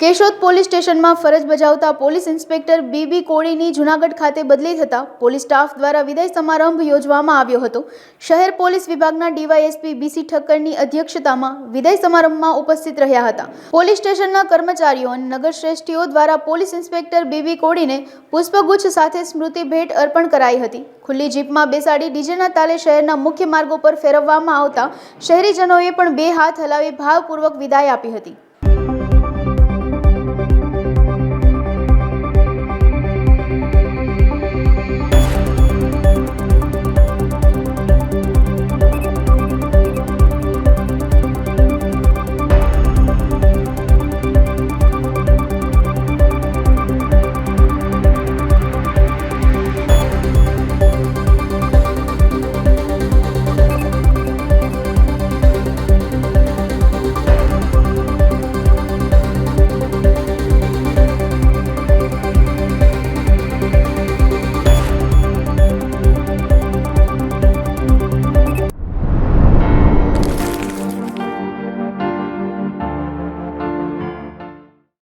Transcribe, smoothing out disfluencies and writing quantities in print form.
Keshod police સ્ટેશનમાં ફરજ બજાવતા પોલીસ ઇન્સ્પેક્ટર બીબી કોડીની જૂનાગઢ ખાતે બદલી થતા પોલીસ સ્ટાફ દ્વારા વિદાય સમારંભ યોજવામાં આવ્યો હતો। શહેર પોલીસ વિભાગના ડીવાયએસપી બીસી ઠક્કરની અધ્યક્ષતામાં વિદાય સમારંભમાં ઉપસ્થિત રહ્યા હતા। પોલીસ સ્ટેશનના કર્મચારીઓ અને નગરશ્રેષ્ઠીઓ દ્વારા પોલીસ ઇન્સ્પેક્ટર બીબી કોડીને પુષ્પગુચ્છ સાથે સ્મૃતિ ભેટ અર્પણ કરાઈ હતી। ખુલ્લી જીપમાં બેસાડી ડીજેના તાલે શહેરના મુખ્ય માર્ગો પર ફેરવવામાં આવતા શહેરીજનોએ પણ બે હાથ હલાવી ભાવપૂર્વક વિદાય આપી હતી।